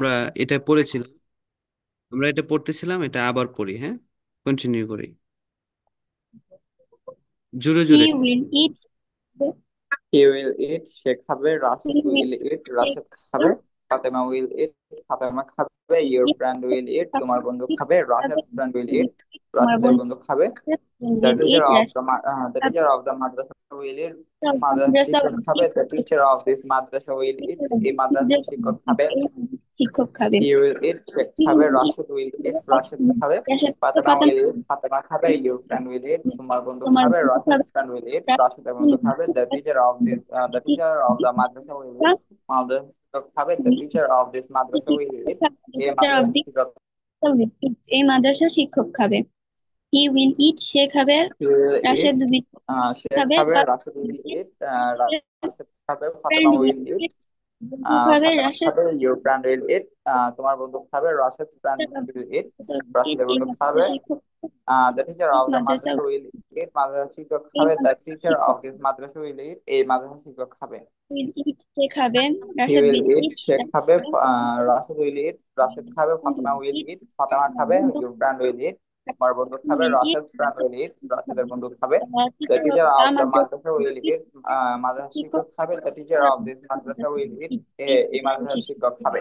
আমরা এটা পড়েছিলাম, আমরা এটা পড়তেছিলাম, এটা আবার পড়ি, হ্যাঁ, কন্টিনিউ করি জোরে জোরে। He will eat. He will eat, সে খাবে। He Rashid will will eat, take Rashid খাবে। it. Fatema will eat, Fatema খাবে। Your Eat. Friend will eat, তোমার বন্ধু Eat. খাবে। রাশেদ ফ্রেন্ড উইল ইট, তোমার রাশেদের বন্ধু বন্ধু খাবে। The will teacher eat. of the teacher of the madrasa will eat, মাদ্রাসা মাদ্রাসা শিক্ষক খাবে। The teacher of this madrasa will eat, এই মাদ্রাসার শিক্ষক খাবে। শিক্ষক খাবে। He will eat, say He খাবে। will eat. Rashed will eat, Rashed খাবে। ফাতেমা ফাতেমা will eat, ফাতেমা খাবে। Your friend will eat, তোমার বন্ধু তোমার খাবে। বন্ধু রাশেদ খাবে। friend will eat, রাশেদের বন্ধু খাবে। The teacher of the madrasa will eat, মাদ্রাসা শিক্ষক খাবে। The teacher of this madrasa will eat, এই টিচার অফ মাদ্রাসার দি শিক্ষক। এই মাদ্রাসা শিক্ষক খাবে। হি উইল ইট, সে খাবে। He will eat, Rashed will সে খাবে। খাবে। রাশেদ will eat, রাশেদ খাবে। Fatema friend will will eat, ইট, বন্ধু খাবে। ফাতেমা রাশেদ খাবে। Your friend will eat, তোমার বন্ধু খাবে। রাশেদ friend will eat, রাশেদের এই বন্ধু মাদ্রাসা খাবে। শিক্ষক The teacher this of the madrasa madrasa will eat, মাদ্রাসা শিক্ষক এই খাবে। The মাদ্রাসা teacher of শিক্ষক this madrasa will eat, এই মাদ্রাসা শিক্ষক খাবে। উইল ইট, সে খাবে। He Rashid will will eat, ইট, সে খাবে। রাশেদ will eat, রাশেদ খাবে। ফাতেমা will eat, ফাতেমা খাবে। বন্ধু Your friend will eat, তোমার বন্ধু খাবে। Will eat. Rashed friend will eat, রাশেদের বন্ধু খাবে। The teacher of teacher the of the madrasa madrasa will eat, মাদ্রাসা শিক্ষক শিক্ষক খাবে। The teacher of this madrasa will eat, এই মাদ্রাসার শিক্ষক শিক্ষক খাবে।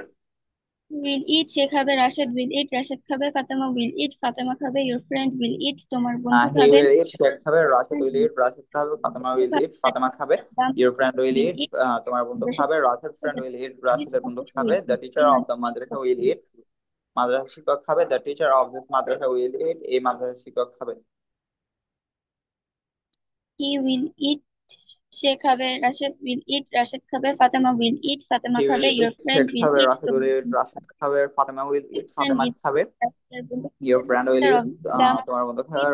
উইল ইট, সে খাবে। রাশেদ উইল ইট, রাশেদ খাবে। ফাতেমা উইল ইট, ফাতেমা খাবে। ইউর ফ্রেন্ড উইল ইট, তোমার বন্ধু He খাবে। will eat, সে খাবে। রাশেদ will eat, রাশেদ খাবে। ফাতেমা will eat, ফাতেমা খাবে। Your friend will will eat, ইট। তোমার বন্ধু খাবে। রাশেদ friend will eat, রাশেদের বন্ধু খাবে। The teacher of the madrasa will eat, মাদ্রাসা শিক্ষক খাবে। The teacher of this madrasa will eat, এই মাদ্রাসা শিক্ষক খাবে। হি উইল ইট, সে খাবে। রাশেদ উইল ইট, রাশেদ খাবে। Fatema will eat, Fatema He খাবে। will ইউর eat, সে ফ্রেন্ড উইল খাবে। Eat, Rashed will eat, Rashed খাবে। Fatema will eat, friend Fatema will খাবে। Your friend will teacher eat, of the তোমার বন্ধু খাবে।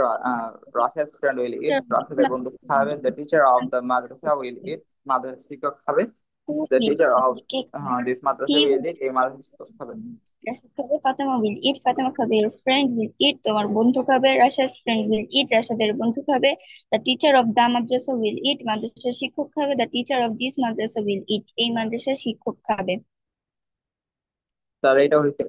রাশেদ friend will eat, রাশেদের বন্ধু খাবে। The teacher of the madrasa will eat, মাদ্রাসা শিক্ষক খাবে। The teacher of this madrasa he will eat, এই মাদ্রাসা শিক্ষক খাবে। রাশেদ খাবে। ফাতেমা উইল ইট, ফাতেমা খাবে। ইউর ফ্রেন্ড উইল ইট, তোমার বন্ধু খাবে। রাশেদ ফ্রেন্ড উইল ইট, রাশেদের বন্ধু খাবে। The teacher of the madrasa will eat, মাদ্রাসার শিক্ষক খাবে। The teacher of this madrasa will eat, এই মাদ্রাসার শিক্ষক খাবে। তার এটা হইছে,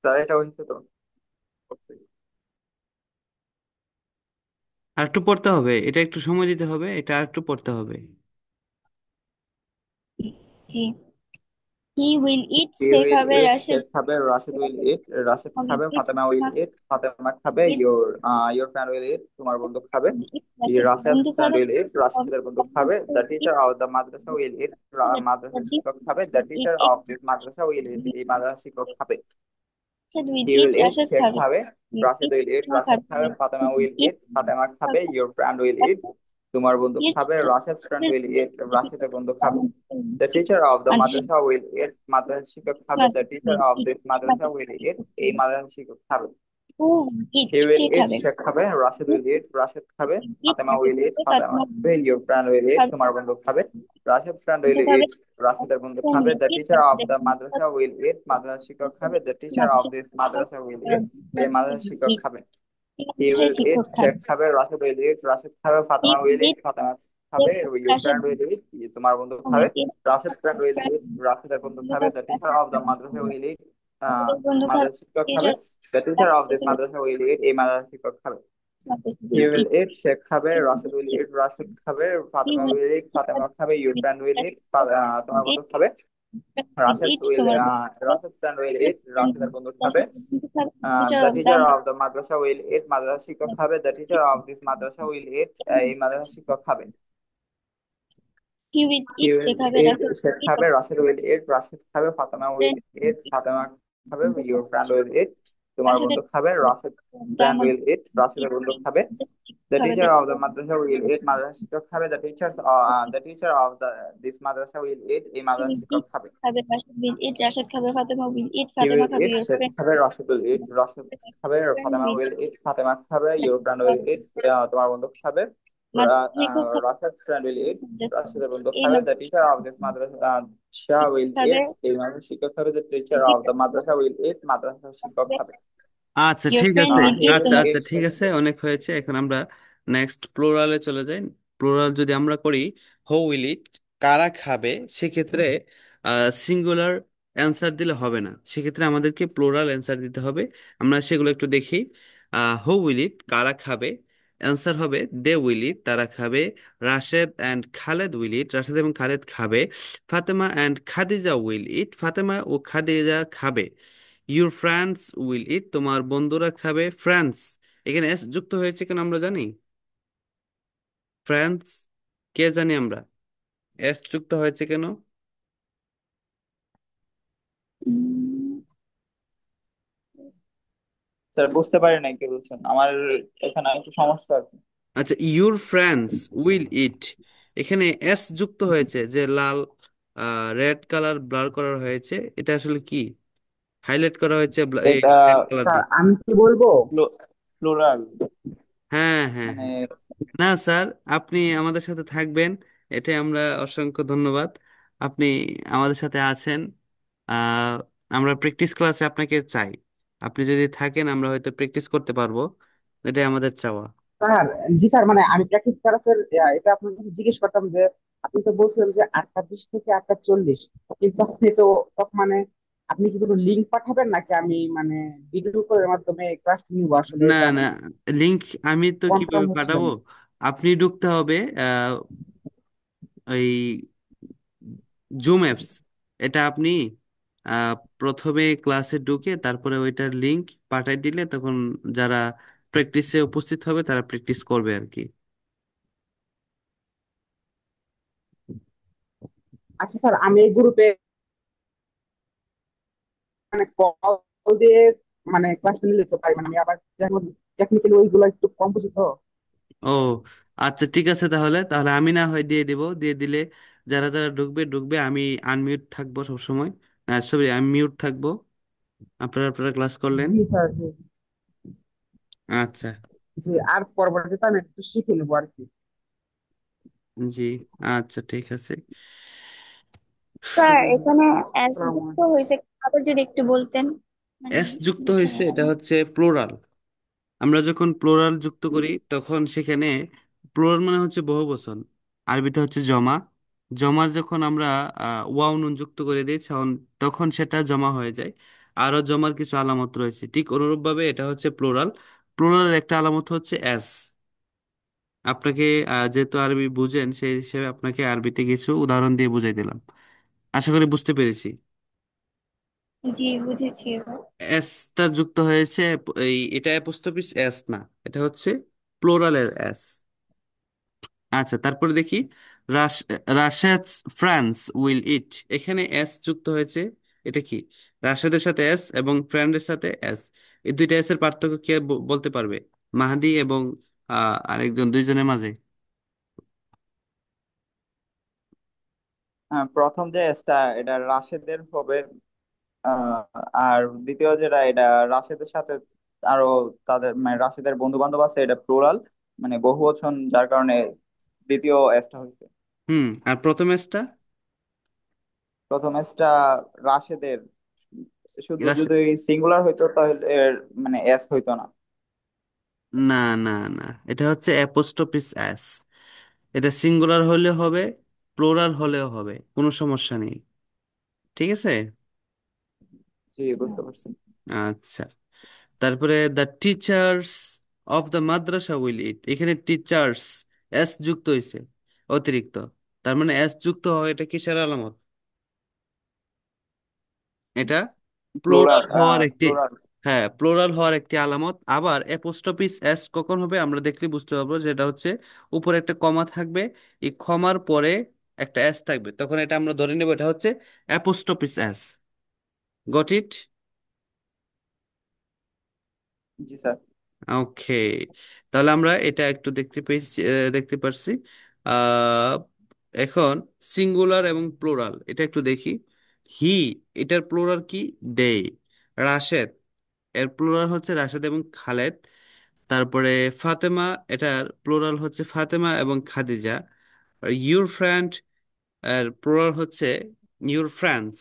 তার এটা হইছে তো। আর একটু পড়তে হবে, এটা একটু সময় দিতে হবে, এটা আর একটু পড়তে হবে। জি। হি উইল ইট, He সে will খাবে। eat, সে রাশেদ খাবে। Rashid will eat, Rashid will খাবে। Eat, Fatema will eat, Fatema খাবে। Your friend will eat, তোমার বন্ধু খাবে। রাশেদের Rashid's বন্ধু friend খাবে। will eat, রাশেদের বন্ধু খাবে। The teacher of the madrasa will eat, মাদ্রাসার শিক্ষক খাবে। The teacher of this madrasa will eat, এই মাদ্রাসার শিক্ষক খাবে। Rashid will He eat, will eat, Rashid সে খাবে। খাবে। Rashid will eat, Fatema Rashed খাবে। খাবে। Fatema will eat eat, Fatema খাবে। Your friend will eat, তোমার বন্ধু ইট, খাবে। Rashid's friend will eat, রাশেদের বন্ধু খাবে। The teacher of the madrasa madrasa will eat, মাদ্রাসা শিক্ষক খাবে। The teacher will of it, this madrasa will eat, এই মাদ্রাসা শিক্ষক খাবে। হু ইট, He will কে eat, খাবে। সে খাবে। Rashid will eat, রাশেদ খাবে। Eat, Fatema Rashed will eat, খাবে। ফাতেমা ফাতেমা খাবে। Your friend will eat, খাবে। তোমার বন্ধু খাবে। Rashid friend বন্ধু will খাবে। eat, রাশেদের বন্ধু ফ্রেন্ড খাবে। Will The it, teacher of রাশেদের the বন্ধু madrasa খাবে। will eat, মাদ্রাসা শিক্ষক খাবে। The teacher of Madrasa this madrasa will eat, এই মাদ্রাসা মাদ্রাসা শিক্ষক ইট, খাবে। He মাদ্রাসা will eat, শিক্ষক সে খাবে। খাবে। Rashid will eat, রাশেদ খাবে। He Fatema will will eat, ইট, ফাতেমা খাবে। Your Rashed friend will eat, তোমার বন্ধু খাবে। Will it, Rashid friend will friend eat, রাশেদের বন্ধু বন্ধু খাবে। খাবে। The teacher of the madrasa will eat, আহ রাশেদের বন্ধু খাবে। মাদ্রাসা শিক্ষক খাবে। Teacher The teacher of this madrasa will eat, এই মাদ্রাসা শিক্ষক খাবে। মাদ্রাসা He will will eat, eat, সে খাবে। Rashid will eat, রাশেদ খাবে। He Fatema will will eat, Fatema খাবে। Your friend will eat, তোমার বন্ধু ইট, খাবে। উইল Rashid ইট, will, তোমার Rashid friend will eat, রাশেদের বন্ধু খাবে। রাশেদের বন্ধু খাবে। Teacher The of the teacher of the madrasa will eat, মাদ্রাসা শিক্ষক খাবে। The teacher of this madrasa will eat, এই মাদ্রাসা শিক্ষক খাবে। He will He it, say will খাবে। eat, রাশেদ সে ইট, খাবে। Rashid will eat, রাশেদ খাবে। Fatema will friend eat, Fatema খাবে। বন্ধু Your খাবে। friend will eat, তোমার রাশেদের বন্ধু খাবে। Rashid the friend will eat, রাশেদের বন্ধু খাবে। The খাবে। teacher of the madrasa will eat, মাদ্রাসা শিক্ষক খাবে। The teacher of this madrasa will eat, এই হি মাদ্রাসা উইল শিক্ষক ইট, খাবে। খাবে। রাশেদ উইল ইট, রাশেদ খাবে। Fatema will eat, He Fatema will খাবে। eat, ইউর সে ফ্রেন্ড খাবে। Rashid will eat, রাশেদ খাবে। Friend Fatema will will eat, Fatema খাবে। Your friend will eat, তোমার বন্ধু খাবে। মাদ্রাসা শিক্ষক খাবে। Rashid friend will eat, রাশেদের বন্ধু এই খাবে। The Madrasa teacher of this madrasa, Shah will খাবে। eat, এই মাদ্রাসা শিক্ষক খাবে। The teacher of the madrasa will eat, মাদ্রাসা শিক্ষক খাবে। আচ্ছা ইউর ঠিক ফ্রেন্ড আছে। উইল He ইট, will আচ্ছা তোমার আচ্ছা eat, ঠিক আছে, অনেক হয়েছে, এখন আমরা নেক্সট প্লুরালে চলে যাই। প্লুরাল যদি আমরা করি, হু উইল ইট, কারা খাবে, সেক্ষেত্রে সিঙ্গুলার অ্যান্সার দিলে হবে না, সেক্ষেত্রে আমাদেরকে প্লুরাল অ্যান্সার দিতে হবে। আমরা সেগুলো একটু দেখি। হু উইল ইট, কারা খাবে, অ্যান্সার হবে দে উইল ইট, তারা খাবে। Rashed and Khaled will eat, Rashed এবং খালেদ খাবে। Fatema and Khadija will eat, Fatema ও খাদিজা খাবে। ইউর ফ্রেন্ডস উইল ইট, তোমার বন্ধুরা খাবে। ফ্রেন্ডস, এখানে এস যুক্ত হয়েছে কেন আমরা জানি? ফ্রেন্ডস, কে জানি আমরা এস যুক্ত হয়েছে কেন? উম, স্যার বুঝতে পারি নাই কি বলছেন, আমার এখানে একটু সমস্যা আছে। আচ্ছা, ইউর ফ্রেন্ডস উইল ইট, এখানে এস যুক্ত হয়েছে, যে লাল রেড কালার ব্লার করা হয়েছে, এটা আসলে কি? হাইলাইট করা হয়েছে এই এটা রেড কালার স্যার দিয়ে। আমি কি বলবো? প্লুরাল, হ্যাঁ, হ্যাঁ, মানে হ্যাঁ। না স্যার, আপনি আমাদের সাথে থাকবেন, এটাই আমরা অসংখ্য ধন্যবাদ। আপনি আমাদের সাথে আছেন। আহ, আমরা প্র্যাকটিস ক্লাসে আপনাকে চাই। আপনি যদি থাকেন আমরা হয়তো প্র্যাকটিস করতে পারবো, এটাই আমাদের চাওয়া। স্যার, জি স্যার, মানে আমি প্র্যাকটিস ক্লাসের এটা আপনার কাছে জিজ্ঞেস করতাম যে আপনি তো বলছিলেন যে 8:20 থেকে 8:40, কিন্তু আপনি তো তখন মানে আপনি কি কোনো লিঙ্ক পাঠাবেন নাকি আমি মানে ভিডিও কলের মাধ্যমে ক্লাস নিব? আসলে না, এটা না, মানে লিংক আমি তো কনফার্ম কিভাবে হচ্ছিল পাঠাবো? না। আপনি ঢুকতে হবে ওই জুম অ্যাপস, এটা আপনি প্রথমে ক্লাসে ঢুকে তারপরে ওইটার লিংক পাঠাই দিলে তখন যারা প্র্যাকটিসে উপস্থিত হবে তারা প্র্যাকটিস করবে আর কি। আচ্ছা স্যার, আমি এই গ্রুপে মানে কল দিয়ে মানে ক্লাস নিলে তো পারি, মানে আমি আবার যেমন টেকনিক্যালি ওইগুলো একটু কম বুঝি তো। ও আচ্ছা, ঠিক আছে, তাহলে তাহলে আমি না হয় দিয়ে দিব, দিয়ে দিলে যারা যারা ঢুকবে ঢুকবে, আমি আনমিউট থাকবো সবসময়। সরি, আমি মিউট থাকবো, আপনারা আপনারা ক্লাস করলেন। জি স্যার, জি। আচ্ছা। জি, আর পরবর্তীতে আমি একটু শিখে নেবো আর কি। জি, আচ্ছা, ঠিক আছে। স্যার এখানে এস আসসালামু যুক্ত আলাইকুম। হয়েছে, আবার যদি একটু বলতেন, মানে এস যুক্ত বুঝে হয়েছে, নাই এটা আমি। হচ্ছে প্লোরাল। আমরা যখন প্লোরাল যুক্ত করি তখন সেখানে প্লোরাল মানে হচ্ছে বহুবচন, আরবিতে হচ্ছে জমা। জমা যখন আমরা ওয়াও নুন যুক্ত করে দিই তখন তখন সেটা জমা হয়ে যায়। আরও জমার কিছু আলামত রয়েছে, ঠিক অনুরূপভাবে এটা হচ্ছে প্লোরাল। প্লোরালের একটা আলামত হচ্ছে এস। আপনাকে যেহেতু আরবি বুঝেন সেই হিসেবে আপনাকে আরবিতে কিছু উদাহরণ দিয়ে বুঝাই দিলাম। আশা করি বুঝতে পেরেছি। জি, বুঝেছি এবার। এসটা যুক্ত হয়েছে, এটা অ্যাপোস্ট্রোফিস এস না, এটা হচ্ছে প্লোরালের এস। আচ্ছা, তারপরে দেখি রাশ রাশেদ ফ্রান্স উইল ইট, এখানে এস যুক্ত হয়েছে। এটা কি? রাশেদের সাথে এস এবং ফ্রেন্ডের সাথে এস, এই দুইটা এস এর পার্থক্য কে বলতে পারবে? মাহাদি এবং আরেকজন, দুইজনের মাঝে। প্রথম যে এসটা এটা রাশেদের হবে, আহ, আর দ্বিতীয় যেটা এটা রাশেদের সাথে আরো তাদের মানে রাশেদের বন্ধু বান্ধব আছে, এটা প্লুরাল মানে বহুবচন, যার কারণে দ্বিতীয় এসটা হয়েছে। আর প্রথম এসটা? প্রথম এসটা রাশেদের, শুধু রাশ যদি সিঙ্গুলার হইতো তাহলে মানে এস হইতো না। না, না, না, এটা হচ্ছে অ্যাপোস্ট্রোফিস এস। এটা সিঙ্গুলার হলেও হবে, প্লোরাল হলেও হবে, কোনো সমস্যা নেই। ঠিক আছে। জি, বুঝতে পারছি। আচ্ছা, তারপরে the teachers of the madrasa will eat, এখানে টিচার্স এস যুক্ত হয়েছে অতিরিক্ত, তার মানে এস যুক্ত হয়, এটা কিসের আলামত? এটা প্লোরাল প্লুরাল, হওয়ার একটি, প্লুরাল। হ্যাঁ, প্লোরাল হওয়ার একটি আলামত। আবার অ্যাপোস্ট্রোফিস এস কখন হবে আমরা দেখলে বুঝতে পারবো, যেটা হচ্ছে উপরে একটা কমা থাকবে, এই কমার পরে একটা এস থাকবে, তখন এটা আমরা ধরে নেব এটা হচ্ছে অ্যাপোস্ট্রোফিস এস। Got it? জি স্যার। ওকে, তাহলে আমরা এটা একটু দেখতে পেয়েছি, দেখতে পারছি। আহ, এখন সিঙ্গুলার এবং প্লোরাল এটা একটু দেখি। হি, এটার প্লোরাল কি? দে। রাশেদ, এর প্লোরাল হচ্ছে রাশেদ এবং খালেদ। তারপরে ফাতেমা, এটার প্লোরাল হচ্ছে ফাতেমা এবং খাদিজা। ইউর ফ্রেন্ড, এর প্লোরাল হচ্ছে ইউর ফ্রেন্ডস।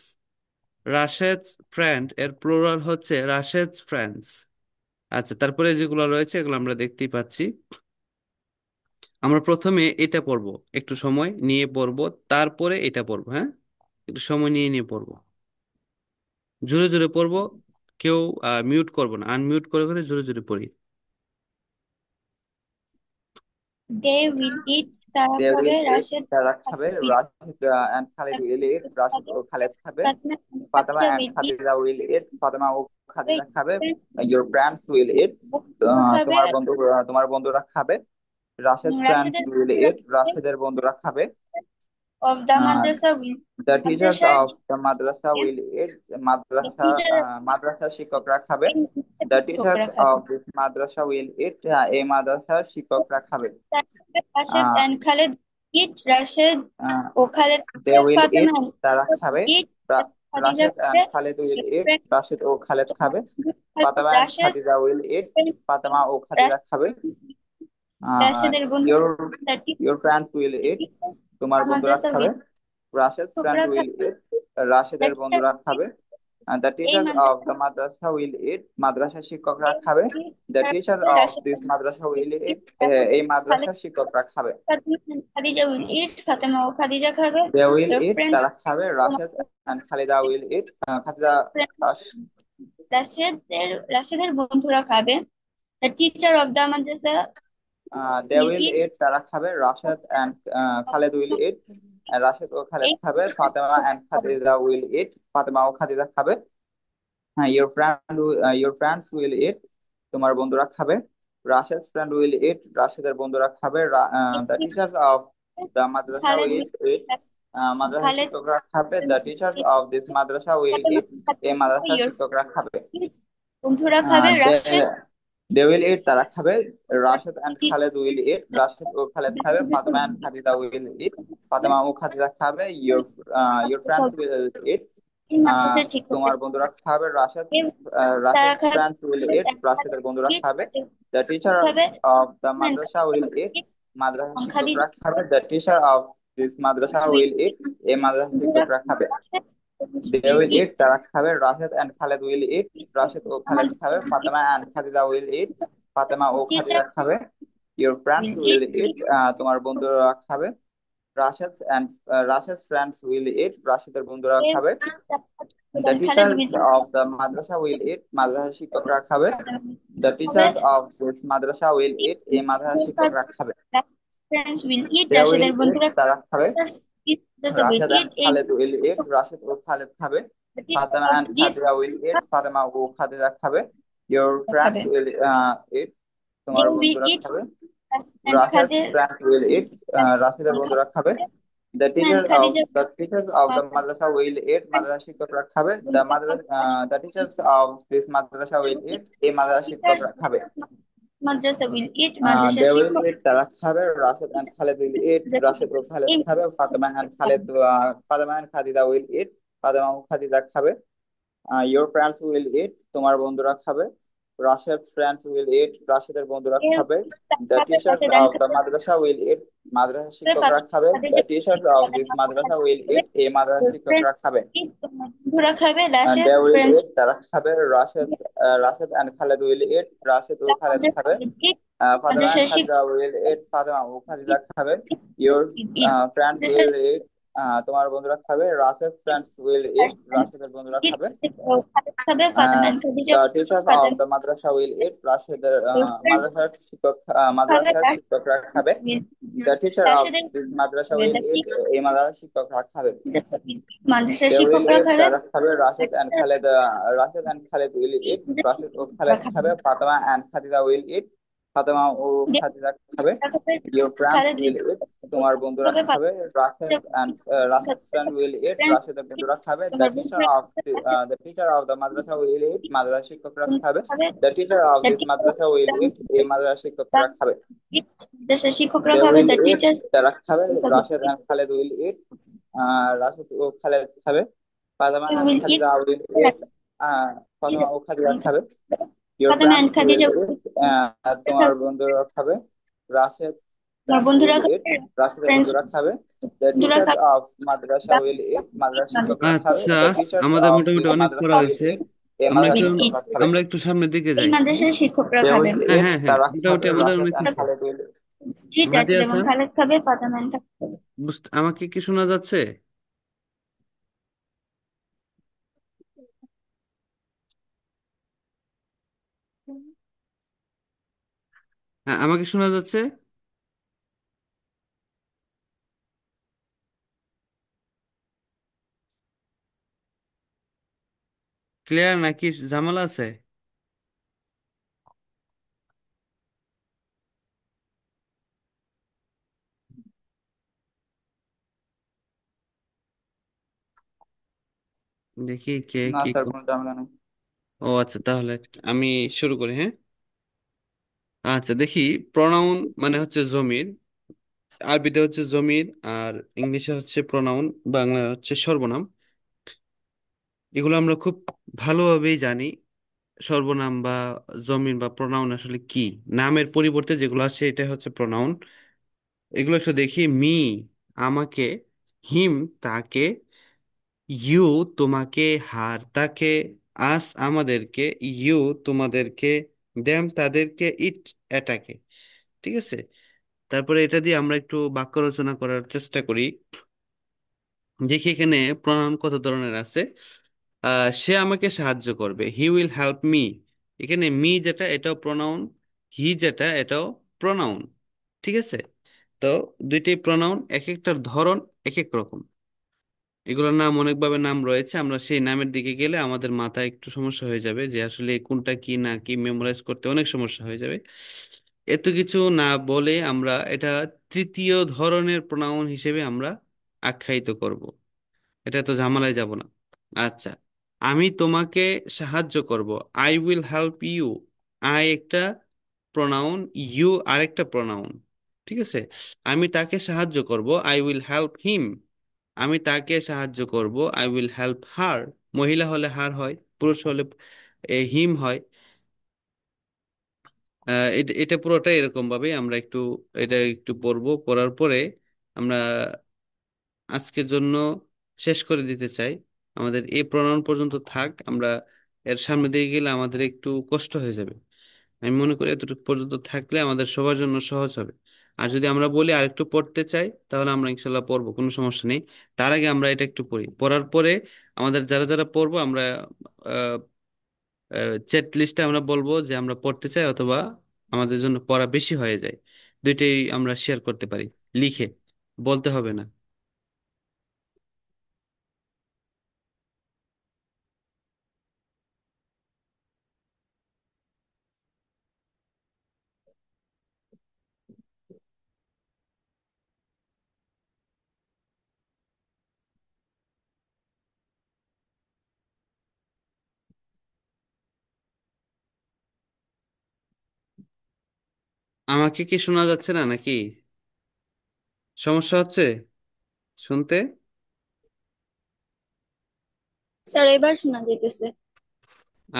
রাশেদ ফ্রেন্ড, এর প্লোরাল হচ্ছে রাশেদ ফ্রেন্ডস। আচ্ছা, তারপরে যেগুলো রয়েছে এগুলো আমরা দেখতেই পাচ্ছি। আমরা প্রথমে এটা পড়বো, একটু সময় নিয়ে পড়বো, তারপরে এটা পড়বো। হ্যাঁ, একটু সময় নিয়ে নিয়ে পড়বো, জোরে জোরে পড়বো। কেউ মিউট করবো না, আনমিউট করে করে জোরে জোরে পড়ি। They will eat, তারা They খাবে, will eat, রাশেদ তারা খাবে, Rashid and Khalid will eat, Rashid ও খালেদ খাবে। Fatema Fatima and will eat, Khadija will eat, Fatema ও খাবে, খাদিজা খাবে। Your friends will eat, বন্ধুরা খাবে, তোমার বন্ধুরা খাবে। রাশেদ friends রাশেদের will বন্ধুরা eat, খাবে, রাশেদের বন্ধুরা খাবে। of the ah, madrasa will, The teachers মাদ্রাসার of the madrasa will eat, the teacher of মাদ্রাসার শিক্ষকরা খাবে। এই মাদ্রাসার The teachers শিক্ষকরা খাবে। of this madrasa will eat, এই মাদ্রাসার শিক্ষকরা খাবে। রাশেদ আহ, and Khaled eat, Rashed ah, O Khaled They খাবে, will ফাতেমা eat, and তারা খাদিজা খাবে। will eat, Khadija Rashid and খাবে, Khalid will eat, friend Rashid ও খালেদ খাবে। খাবে, Fatema and Rashed Khadija will eat, Fatema ও খাদিজা খাবে। রাশেদ আহ, রাশেদের বন্ধু your the your friends will eat, তোমার বন্ধুরা মাদ্রাসা খাবে। will, Rashid friend শিক্ষকরা will খাবে, eat, রাশেদের the বন্ধুরা খাবে। And the এই teachers of Madrasa the madrasa will eat, মাদ্রাসার শিক্ষকরা খাবে। The তারা teacher খাবে, of Rashed this madrasa will eat, Rashed এই খালেদ, মাদ্রাসার শিক্ষকরা খাবে। Fatima and Khadija will eat, Fatema ও খাদিজা খাবে, They will your eat, friend তারা খাবে। Rashid and Khalida will eat, Khadija রাশেদের বন্ধুরা খাবে, the teacher of the madrasa they will will eat, eat, তারা খাবে। Rashed and Khaled will eat, Rashed ও খালেদ এই খাবে। ফাতেমা and খাবে, খাদিজা will eat, ফাতেমা ও খাদিজা খাবে। your friends will eat, তোমার বন্ধুরা খাবে। রাশেদ's friend will eat, রাশেদের বন্ধুরা খাবে। The teachers of the madrasa Khaled will will eat, মাদ্রাসার খালেদ শিক্ষকরা খাবে। The teachers of this madrasa will Fatema eat, এই খাদিজা খাবে, মাদ্রাসার your শিক্ষকরা খাবে। বন্ধুরা খাবে, রাশেদ They will eat, তারা খাবে। Rashed and Khaled will eat, Rashed ও খালেদ খাবে। Fatema and Khadija will eat, Fatema ও খাদিজা খাবে। Your friends will eat, এই আহ মাদ্রাসার শিক্ষকরা তোমার বন্ধুরা খাবে। তারা রাশেদ খাবে, friends will eat, রাশেদের বন্ধুরা খাবে। The teacher খাবে, of the madrasa will eat, মাদ্রাসার খাদিজা শিক্ষকরা খাবে। The teacher of this madrasa will eat, এই মাদ্রাসার বন্ধুরা শিক্ষকরা খাবে। They will will eat, eat, তারা খাবে। Rashed and Khaled will eat, Rashed ও খালেদ খাবে। Fatema and Khadija will eat, Fatema O teacher Khadija খাবে। Your friends will will eat, eat, তোমার বন্ধুরা খাবে। Rashid's friends will eat, রাশেদের বন্ধুরা খাবে। The Khaled teachers will of the madrasa will eat, মাদ্রাসার শিক্ষকরা খাবে। The হবে, teachers of this madrasa will eat, এই মাদ্রাসার শিক্ষকরা খাবে। friends will eat, They will রাশেদের eat, বন্ধুরা তারা খাবে। will Rashid and eat, এই Khalid will eat, রাশেদ ও খালেদ খাবে। teacher Fatema of and this Khadija will eat, Fatema ও খাদিজা খাবে। Your friends খাবে, will eat, they তোমার will বন্ধুরা eat, খাবে। and Rashid's খাদের friends will eat, রাশেদের বন্ধুরা খাবে। and Khadija The teachers of the madrasa will eat, মাদ্রাসা শিক্ষকরা খাবে। The teachers of this madrasa will eat, এই মাদ্রাসা শিক্ষকরা খাবে। মাদ্রাসা will eat, মাদ্রাসার They will শিক্ষক eat, তারা খাবে। Rashed and Khaled will eat, Rashed ও খালেদ এই খাবে। Fatema and Khadija will eat, Fatema ও খাদিজা খাবে। Your friends will eat, তোমার বন্ধুরা খাবে। Rashid's friends will eat, রাশেদের বন্ধুরা খাবে। The teachers Rashed and of the madrasa will eat, মাদ্রাসা শিক্ষকরা খাবে। The Khadija teachers of this madrasa will eat, এই মাদ্রাসা শিক্ষকরা খাবে। বন্ধুরা খাবে, They Rashed will friends eat, তারা খাবে। Rashed and Khaled will eat, Rashed ও খালেদ মাদ্রাসা খাবে। will eat, ফাতেমা and মাদ্রাসার খাদিজা শিক্ষক will eat, ফাতেমা ও খাদিজা খাবে। Your will eat, friends মাদ্রাসার will eat, তোমার বন্ধুরা খাবে। রাশেদ friends will eat, রাশেদের বন্ধুরা খাবে। খাবে, Fatema and Khadija The teachers of Fatema the madrasa will eat, রাশেদের your friends খাবে, মাদ্রাসার শিক্ষকরা খাবে। The teacher of রাশেদের this madrasa খাবে, will eat, এই মাদ্রাসার শিক্ষকরা খাবে। মাদ্রাসার They will শিক্ষকরা eat, খাবে, তারা খাবে। Rashid and Khalid will eat, Rashed ও খালেদ খাবে। Fatema and Khadija will eat, Fatema ও খাদিজা খাবে। Your friends Khaled will eat, তোমার বন্ধুরা খাবে, খাবে। Rashid's friend will eat, রাশেদের বন্ধুরা খাবে। তোমার বন্ধুরা The teacher of the madrasa will eat, মাদ্রাসা শিক্ষকরা খাবে। খাবে, The teacher of this madrasa will eat, এই মাদ্রাসা শিক্ষকরা খাবে। মাদ্রাসার শিক্ষকরা They খাবে, will the eat, teachers তারা খাবে। Rashid and Khalid will eat, Rashed ও খালেদ খাবে। Fatema and will eat, Khadija will eat, Fatema ও খাদিজা খাবে। Your Fatema friends and will Khadija eat, তোমার বন্ধুরা খাবে। রাশেদ তোমার friends বন্ধুরা will খাবে, eat, রাশেদের ফ্রেন্ডস বন্ধুরা খাবে। The বন্ধুরা teachers খাবে, of madrasa will eat, মাদ্রাসা শিক্ষকরা খাবে। আচ্ছা, The teachers আমাদের of মোটামুটি this অনেক পড়া madrasa will হয়েছে। eat, এই আমরা মাদ্রাসা একটু will eat, শিক্ষকরা খাবে। আমরা একটু সামনের দিকে এই যাই। মাদ্রাসার শিক্ষকরা They খাবে, will হ্যাঁ eat, হ্যাঁ হ্যাঁ, তারা খাবে। মোটামুটি আমাদের রাশেদ অনেক and কিছু। Khalid will eat, ইট হাদি রাশেদ এবং হাসান, খালেদ খাবে, ফাতেমা and খালেদ খাবে। আমাকে কি শোনা যাচ্ছে? হ্যাঁ, আমাকে শোনা যাচ্ছে। ক্লিয়ার নাকি ঝামেলা আছে? দেখি কে না কি স্যার, কোনো ঝামেলা নেই। ও আচ্ছা, তাহলে আমি শুরু করি, হ্যাঁ। আচ্ছা দেখি, প্রনাউন মানে হচ্ছে জমির, আরবিতে হচ্ছে জমির, আর ইংলিশে হচ্ছে প্রনাউন, বাংলায় হচ্ছে সর্বনাম। এগুলো আমরা খুব ভালোভাবেই জানি, সর্বনাম বা জমির বা প্রনাউন আসলে কি। নামের পরিবর্তে যেগুলো আসে এটা হচ্ছে প্রনাউন। এগুলো একটু দেখি। মি আমাকে, হিম তাকে, ইউ তোমাকে, হার তাকে, আস আমাদেরকে, ইউ তোমাদেরকে, দেম তাদেরকে, ইট এটাকে। ঠিক আছে, তারপরে এটা দিয়ে আমরা একটু বাক্য রচনা করার চেষ্টা করি। দেখি এখানে প্রনাউন কত ধরনের আছে। সে আমাকে সাহায্য করবে, হি উইল হেল্প মি। এখানে মি যেটা এটাও প্রনাউন, হি যেটা এটাও প্রনাউন। ঠিক আছে, তো দুইটাই প্রনাউন, এক একটার ধরন এক এক রকম। এগুলোর নাম অনেকভাবে নাম রয়েছে, আমরা সেই নামের দিকে গেলে আমাদের মাথায় একটু সমস্যা হয়ে যাবে যে আসলে কোনটা কি না কি মেমোরাইজ করতে অনেক সমস্যা হয়ে যাবে। এত কিছু না বলে আমরা এটা তৃতীয় ধরনের প্রনাউন হিসেবে আমরা আখ্যায়িত করব। এটা তো ঝামেলায় যাব না। আচ্ছা, আমি তোমাকে সাহায্য করব, I will help you. I একটা প্রনাউন, ইউ আরেকটা প্রনাউন। ঠিক আছে, আমি তাকে সাহায্য করব, আই উইল হেল্প হিম। আমি তাকে সাহায্য করব, আই উইল হেল্প হার। মহিলা হলে হার হয়, পুরুষ হলে হিম হয়। এটা এটা পুরোটাই এরকম ভাবে আমরা একটু এটা একটু পড়বো, পড়ার পরে আমরা আজকের জন্য শেষ করে দিতে চাই। আমাদের এই প্রণয়ন পর্যন্ত থাক, আমরা এর সামনে দিয়ে গেলে আমাদের একটু কষ্ট হয়ে যাবে। আমি মনে করি এতটুকু পর্যন্ত থাকলে আমাদের সবার জন্য সহজ হবে। আর যদি আমরা বলি আরেকটু পড়তে চাই, তাহলে আমরা ইনশাল্লাহ পড়বো, কোনো সমস্যা নেই। তার আগে আমরা এটা একটু পড়ি, পড়ার পরে আমাদের যারা যারা পড়বো আমরা চ্যাট লিস্টে আমরা বলবো যে আমরা পড়তে চাই, অথবা আমাদের জন্য পড়া বেশি হয়ে যায়। দুইটাই আমরা শেয়ার করতে পারি, লিখে, বলতে হবে না। আমাকে কি শোনা যাচ্ছে না নাকি? সমস্যা হচ্ছে শুনতে? স্যার এবার শোনা যাইতেছে।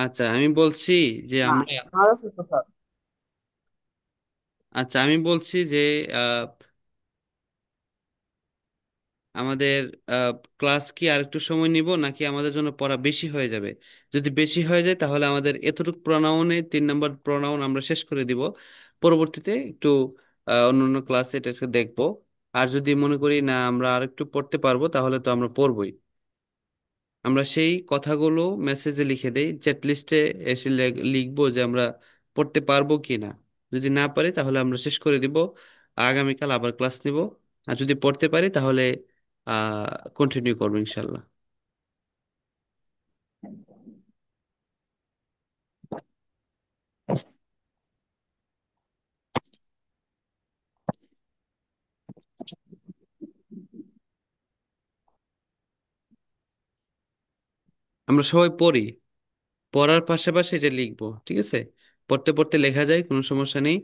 আচ্ছা, আমি বলছি যে না, আমরা, আমারও সুস্থ স্যার। আচ্ছা আমি বলছি যে আহ, আমাদের ক্লাস কি আর একটু সময় নিব, নাকি আমাদের জন্য পড়া বেশি হয়ে যাবে? যদি বেশি হয়ে যায় তাহলে আমাদের এতটুকু প্রোনাউনে 3 নম্বর প্রোনাউন আমরা শেষ করে দিব। পরবর্তীতে একটু অন্য ক্লাসে এটা একটু দেখবো। আর যদি মনে করি না আমরা আর একটু পড়তে পারবো, তাহলে তো আমরা পড়বই। আমরা সেই কথাগুলো মেসেজে লিখে দেই, চ্যাট লিস্টে এসে লিখবো যে আমরা পড়তে পারবো কি না। যদি না পারি তাহলে আমরা শেষ করে দিব, আগামীকাল আবার ক্লাস নিব। আর যদি পড়তে পারি তাহলে কন্টিনিউ করবো ইনশাল্লাহ। আমরা সবাই পড়ি, পড়ার পাশাপাশি এটা লিখবো, ঠিক আছে? পড়তে পড়তে লেখা যায়, কোনো সমস্যা নেই।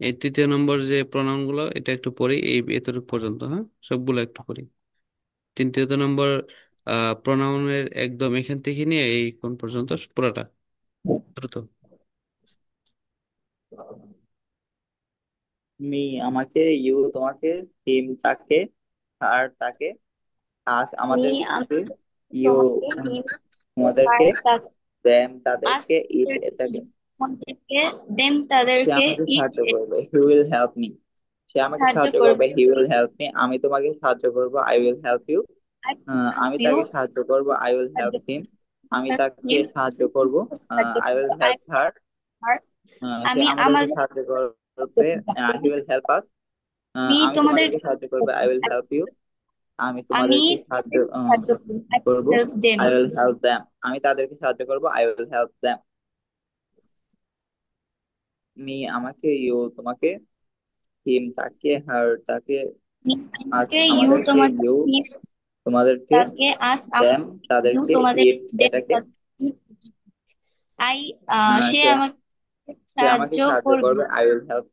এই 3য় নম্বর যে প্রণয়ন গুলো এটা একটু পড়ি, এই এতটুকু পর্যন্ত, হ্যাঁ, সবগুলো একটু পড়ি। 3য় নম্বর প্রণয়নের একদম এখান থেকে নিয়ে এই কোন পর্যন্ত পুরোটা দ্রুত। মি আমাকে, ইউ তোমাকে, হিম তাকে, হার তাকে, আজ মি আমাদেরকে, আমাকে, ইউ তোমাকে, হিম তোমাদেরকে, আর তাকে, দেম আস তাদেরকে, ইট তাদেরকে, এটাকে। ইট আমাদেরকে, দেম সে তাদেরকে, আমাকে ইট সাহায্য করবে, হি উইল হেল্প মি। সে আমাকে সাহায্য সাহায্য করবে, করবে। He will help me. আমি তোমাকে সাহায্য করব, I will help you. I will help আমি you। তাকে সাহায্য করব, আই উইল সাহায্য হেল্প হিম। আমি help তাকে him। সাহায্য করব, সাহায্য আই উইল করবো। I help her. will সে আমি আমাদেরকে আমাদের সাহায্য করবে, হি উইল হেল্প আস। আমি আমি তোমাদের তোমাদেরকে সাহায্য করবে, আই উইল হেল্প ইউ। আমি আমি তোমাদেরকে সাহায্য তাদের সাহায্য করবো। I will করব, help them। I will help them. আমি তাদেরকে সাহায্য করব, I will help them. Me আমাকে, ইউ তোমাকে, হিম তাকে, হার তাকে, আমি আস আমাকে, ইউ আমাদেরকে, তোমাদের, ইউ him তোমাদেরকে, তাকে, আস দ্যাম ইউ তাদেরকে, তোমাদের, ইট them এটাকে। তাদেরকে। আই সে সে আমাকে সে আমাকে সাহায্য সাহায্য করবে। করবে, I will help,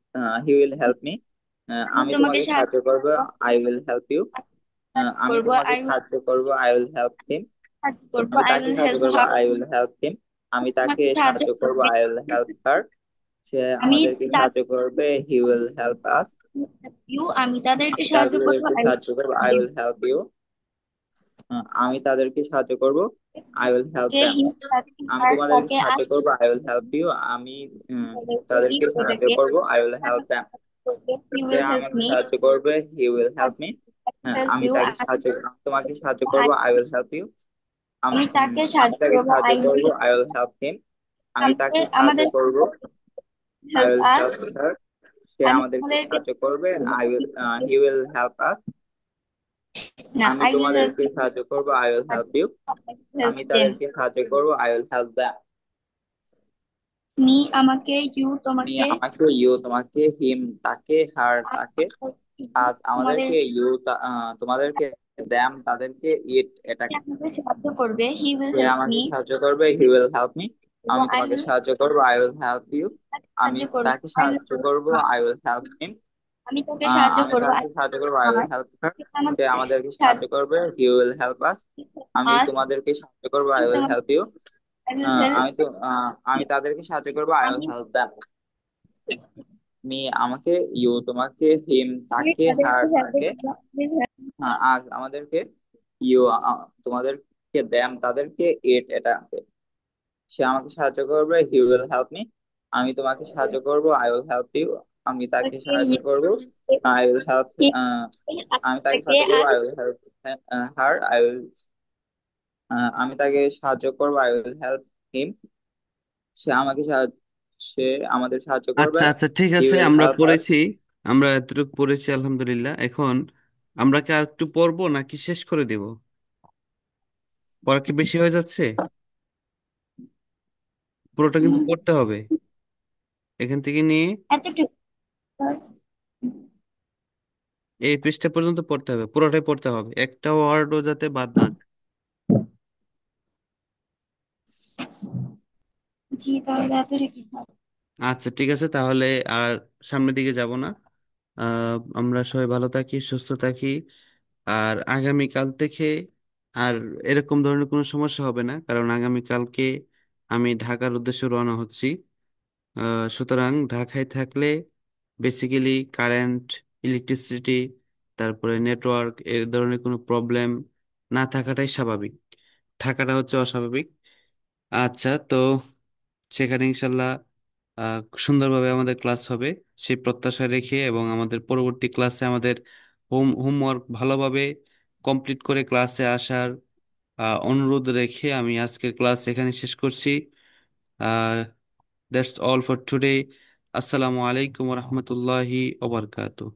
he will help me. আমি আমি তোমাকে তোমাকে সাহায্য সাহায্য করব, করবো। I will help you. আমি করবো তোমাকে আই উইল সাহায্য করব, আই উইল হেল্প হিম। সাহায্য করবো। আমি আই তাকে উইল সাহায্য হেল্প করব, her. I will help him. আমি তাকে তোমাকে সাহায্য সাহায্য করব, করবে। I will help her. সে আমি আমাদেরকে সাহায্য করবে, he will help us. You আমি তাদেরকে আমি সাহায্য করবো। তাদেরকে আই সাহায্য করব, I will will help you. আমি তাদেরকে সাহায্য করব, আই উইল হেল্প কে দ্যাম। হি তাকে, আমি হার তোমাদেরকে তাকে, সাহায্য আস করব, আই উইল হেল্প ইউ। আমি উম, তাদেরকে, তাদেরকে ইট সাহায্য এটাকে করব, I will help them. He say will help আমাকে মি। সাহায্য করবে, he will help me. Help আমি ইউ তাকে সাহায্য, আমি তোমাকে সাহায্য করব, আই উইল হেল্প ইউ। আমি তাকে আমি সাহায্য তাকে করবো। সাহায্য আই করব, will I will help him. আমি আমাকে তাকে সাহায্য আমাদের করব, I help will us. Help her. সে আমি আমাদেরকে তোমাদেরকে সাহায্য করবে, I will, he will help us. না, আমি আই উইল হেল্প তোমাদেরকে সাহায্য করব, I will help you. Help আমি দেম। তাদেরকে সাহায্য করব, I will help them. Me আমাকে, ইউ মি তোমাকে, আমাকে, ইউ তোমাকে, হিম তাকে, হার তাকে, আজ তোমাদের, আমাদেরকে, ইউ তোমাদেরকে, দ্যাম তাদেরকে, ইট এটাকে। আমাকে সাহায্য করবে। হি উইল সে হেল্প আমাকে মি। সাহায্য করবে, হি উইল হেল্প মি। আমি আই তোমাকে উইল সাহায্য করবো, আই উইল হেল্প ইউ। আমি সাহায্য করবো। তাকে আই উইল সাহায্য করবো, আই উইল হেল্প হিম। আমি তাকে সাহায্য আমি করবো। তাকে সাহায্য করবো, আই উইল হেল্প হার। সে আমাকে আমাদেরকে সাহায্য সাহায্য করবে, হি উইল হেল্প আস। আমি আস। তোমাদেরকে সাহায্য করবো, আই আমি উইল তোমাকে, help you. I will help. আমি তাদেরকে সাহায্য করবো, আই উইল আমি হেল্প দ্যাম। মি আমাকে, ইউ তোমাকে, হিম আমি তাকে, হার তাদেরকে সাহায্য তাকে, করবো। I will help আজ আমাদেরকে, ইউ তোমাদেরকে, দ্যাম তাদেরকে, ইট এটা। সে আমাকে সাহায্য করবে, হি উইল হেল্প মি। আমি তোমাকে সাহায্য করব, আই উইল হেল্প ইউ। আমি তাকে সাহায্য you। করব, আই উইল হেল্প। আমি তাকে তাকে সাহায্য করব, us. I will help her. আমি তাকে সাহায্য করব, আই উইল হেল্প হিম। সে আমাকে সাহায্য, সে আমাদের সাহায্য করবে, আচ্ছা আচ্ছা, ঠিক হি আছে, উইল আমরা হেল্প হার। পড়েছি। আমরা এতটুকু পড়েছি আলহামদুলিল্লাহ। এখন আমরা কি আর একটু পড়বো নাকি শেষ করে দেব? পড়া কি বেশি হয়ে যাচ্ছে? পুরোটা কিন্তু পড়তে হবে, এখান থেকে নিয়ে এতটুকু। এই পৃষ্ঠা পর্যন্ত পড়তে হবে, পুরোটাই পড়তে হবে, একটা ওয়ার্ডও যাতে বাদ না যায়। জি, তাহলে এতটুকু। আচ্ছা ঠিক আছে, তাহলে আর সামনের দিকে যাব না। আমরা সবাই ভালো থাকি, সুস্থ থাকি। আর আগামীকাল থেকে আর এরকম ধরনের কোনো সমস্যা হবে না, কারণ আগামীকালকে আমি ঢাকার উদ্দেশ্যে রওনা হচ্ছি। সুতরাং ঢাকায় থাকলে বেসিক্যালি কারেন্ট, ইলেকট্রিসিটি, তারপরে নেটওয়ার্ক এর ধরনের কোনো প্রবলেম না থাকাটাই স্বাভাবিক, থাকাটা হচ্ছে অস্বাভাবিক। আচ্ছা, তো সেখানে ইনশাল্লাহ আহ, সুন্দরভাবে আমাদের ক্লাস হবে সেই প্রত্যাশা রেখে, এবং আমাদের পরবর্তী ক্লাসে আমাদের হোমওয়ার্ক ভালোভাবে কমপ্লিট করে ক্লাসে আসার অনুরোধ রেখে আমি আজকের ক্লাস এখানে শেষ করছি। That's all for today. আসসালামু আলাইকুম রহমতুল্লাহি ওবরকাতুহ।